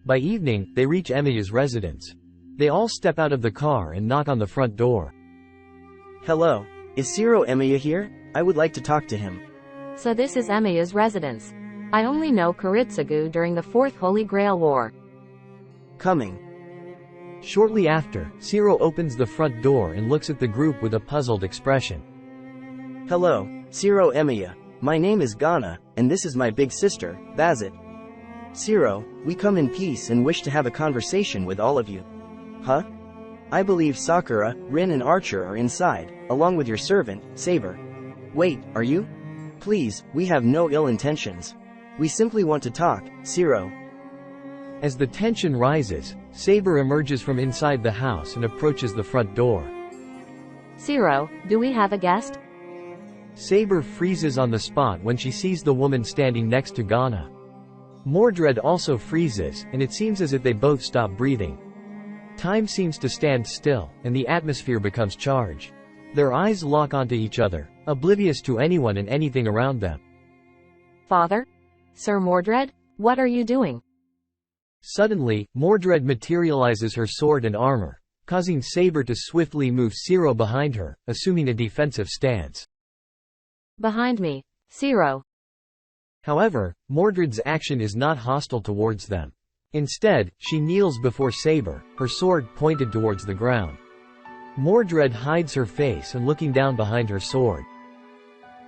By evening, they reach Emiya's residence. They all step out of the car and knock on the front door. Hello. Is Emiya here? I would like to talk to him. So this is Emiya's residence. I only know Kiritsugu during the Fourth Holy Grail War. Coming. Shortly after, Ciro opens the front door and looks at the group with a puzzled expression. Hello, Emiya. My name is Ghana, and this is my big sister, Bazit. Ciro, we come in peace and wish to have a conversation with all of you. Huh? I believe Sakura, Rin and Archer are inside, along with your servant, Saber. Wait, are you? Please, we have no ill intentions. We simply want to talk, Ciro. As the tension rises, Saber emerges from inside the house and approaches the front door. Ciro, do we have a guest? Saber freezes on the spot when she sees the woman standing next to Ghana. Mordred also freezes, and it seems as if they both stop breathing. Time seems to stand still, and the atmosphere becomes charged. Their eyes lock onto each other, oblivious to anyone and anything around them. Father? Sir Mordred, what are you doing? Suddenly, Mordred materializes her sword and armor, causing Saber to swiftly move Ciro behind her, assuming a defensive stance. Behind me, Ciro. However, Mordred's action is not hostile towards them. Instead, she kneels before Saber, her sword pointed towards the ground. Mordred hides her face and looking down behind her sword.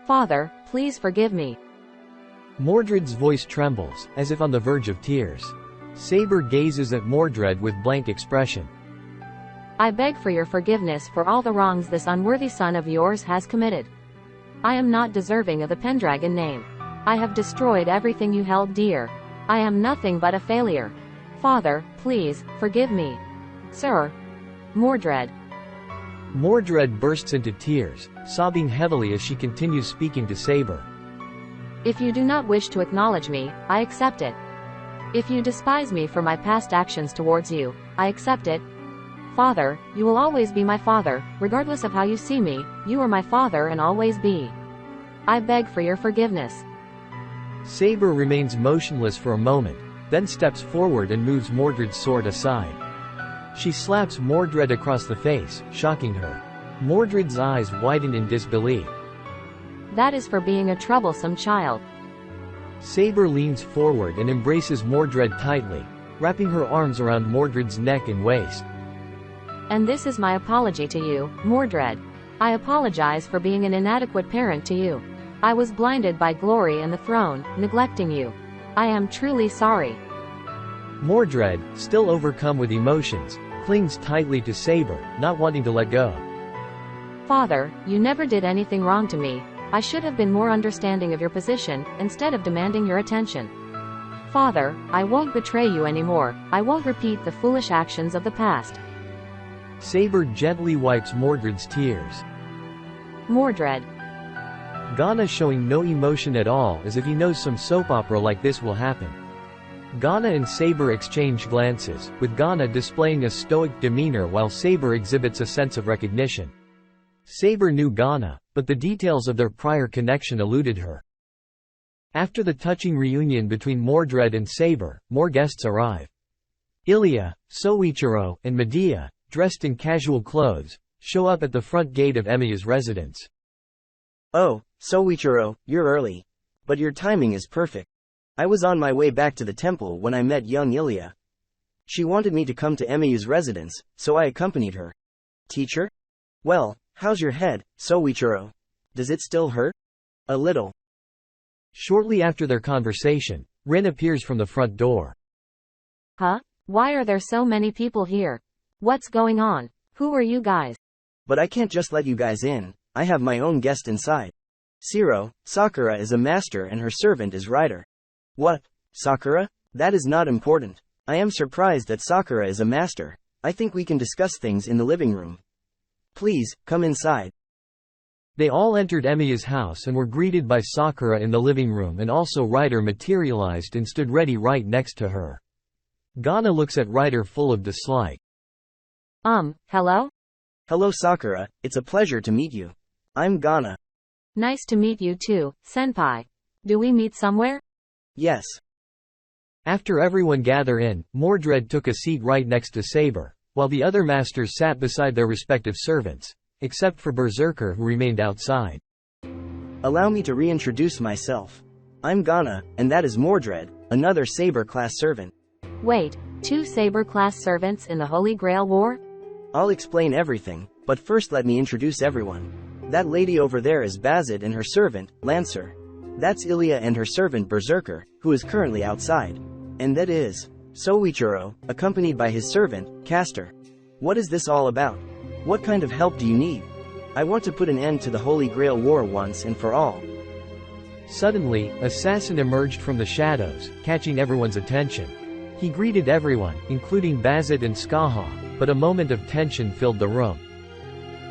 Father, please forgive me. Mordred's voice trembles, as if on the verge of tears. Saber gazes at Mordred with blank expression. I beg for your forgiveness for all the wrongs this unworthy son of yours has committed. I am not deserving of the Pendragon name. I have destroyed everything you held dear. I am nothing but a failure. Father, please, forgive me. Sir. Mordred. Mordred bursts into tears, sobbing heavily as she continues speaking to Saber. If you do not wish to acknowledge me, I accept it. If you despise me for my past actions towards you, I accept it. Father, you will always be my father, regardless of how you see me, you are my father and always be. I beg for your forgiveness. Saber remains motionless for a moment, then steps forward and moves Mordred's sword aside. She slaps Mordred across the face, shocking her. Mordred's eyes widen in disbelief. That is for being a troublesome child. Saber leans forward and embraces Mordred tightly, wrapping her arms around Mordred's neck and waist. And this is my apology to you, Mordred. I apologize for being an inadequate parent to you. I was blinded by glory and the throne, neglecting you. I am truly sorry. Mordred, still overcome with emotions, clings tightly to Saber, not wanting to let go. Father, you never did anything wrong to me. I should have been more understanding of your position, instead of demanding your attention. Father, I won't betray you anymore. I won't repeat the foolish actions of the past. Saber gently wipes Mordred's tears. Mordred. Ghana showing no emotion at all, as if he knows some soap opera like this will happen. Ghana and Saber exchange glances, with Ghana displaying a stoic demeanor while Saber exhibits a sense of recognition. Saber knew Ghana, but the details of their prior connection eluded her. After the touching reunion between Mordred and Saber, more guests arrive. Ilya, Soichiro, and Medea, dressed in casual clothes, show up at the front gate of Emiya's residence. Oh, Soichiro, you're early. But your timing is perfect. I was on my way back to the temple when I met young Ilya. She wanted me to come to Emiya's residence, so I accompanied her. Teacher? Well, how's your head, Soichiro? Does it still hurt? A little. Shortly after their conversation, Rin appears from the front door. Huh? Why are there so many people here? What's going on? Who are you guys? But I can't just let you guys in. I have my own guest inside. Ciro, Sakura is a master and her servant is Ryder. What? Sakura? That is not important. I am surprised that Sakura is a master. I think we can discuss things in the living room. Please, come inside. They all entered Emiya's house and were greeted by Sakura in the living room, and also Ryder materialized and stood ready right next to her. Ghana looks at Ryder full of dislike. Hello? Hello Sakura, it's a pleasure to meet you. I'm Ghana. Nice to meet you too, senpai. Do we meet somewhere? Yes. After everyone gather in, Mordred took a seat right next to Saber, while the other masters sat beside their respective servants, except for Berserker who remained outside. Allow me to reintroduce myself. I'm Ghana, and that is Mordred, another Saber-class servant. Wait, 2 Saber-class servants in the Holy Grail War? I'll explain everything, but first let me introduce everyone. That lady over there is Bazit and her servant, Lancer. That's Emiya and her servant Berserker, who is currently outside. And that is Soichiro, accompanied by his servant, Castor. What is this all about? What kind of help do you need? I want to put an end to the Holy Grail War once and for all. Suddenly, Assasin emerged from the shadows, catching everyone's attention. He greeted everyone, including Bazit and Skaha, but a moment of tension filled the room.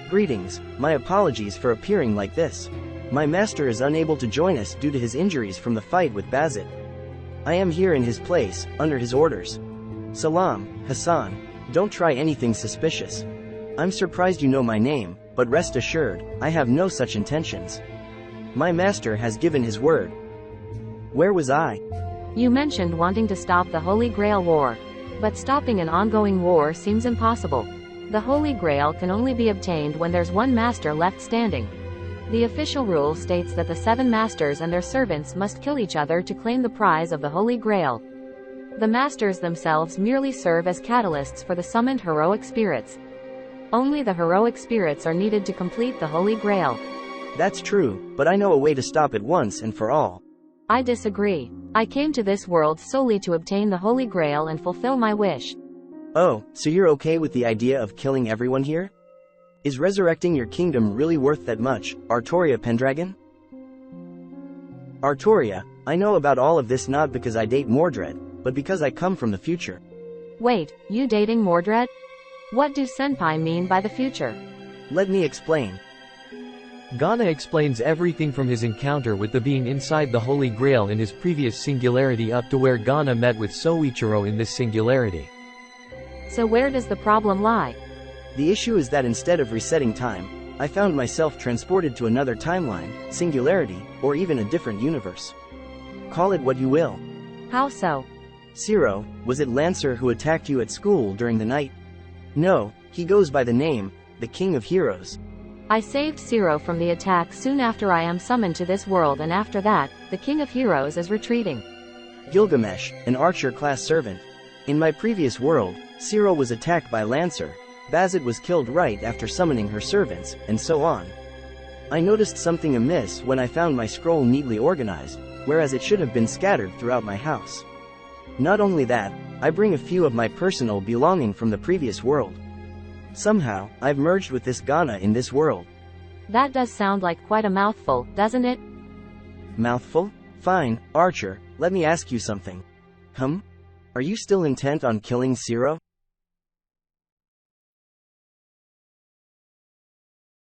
Greetings, my apologies for appearing like this. My master is unable to join us due to his injuries from the fight with Bazit. I am here in his place, under his orders. Salam, Hassan. Don't try anything suspicious. I'm surprised you know my name, but rest assured, I have no such intentions. My master has given his word. Where was I? You mentioned wanting to stop the Holy Grail War. But stopping an ongoing war seems impossible. The Holy Grail can only be obtained when there's one master left standing. The official rule states that the 7 masters and their servants must kill each other to claim the prize of the Holy Grail. The masters themselves merely serve as catalysts for the summoned heroic spirits. Only the heroic spirits are needed to complete the Holy Grail. That's true, but I know a way to stop it once and for all. I disagree. I came to this world solely to obtain the Holy Grail and fulfill my wish. Oh, so you're okay with the idea of killing everyone here? Is resurrecting your kingdom really worth that much, Artoria Pendragon? Artoria, I know about all of this not because I date Mordred, but because I come from the future. Wait, you dating Mordred? What do senpai mean by the future? Let me explain. Ghana explains everything from his encounter with the being inside the Holy Grail in his previous singularity up to where Ghana met with Soichiro in this singularity. So where does the problem lie? The issue is that instead of resetting time, I found myself transported to another timeline, singularity, or even a different universe. Call it what you will. How so? Ciro, was it Lancer who attacked you at school during the night? No, he goes by the name, the King of Heroes. I saved Ciro from the attack soon after I am summoned to this world, and after that, the King of Heroes is retreating. Gilgamesh, an archer-class servant. In my previous world, Ciro was attacked by Lancer, Bazit was killed right after summoning her servants, and so on. I noticed something amiss when I found my scroll neatly organized, whereas it should have been scattered throughout my house. Not only that, I bring a few of my personal belonging from the previous world. Somehow, I've merged with this Ghana in this world. That does sound like quite a mouthful, doesn't it? Mouthful? Fine, Archer, let me ask you something. Are you still intent on killing Ciro?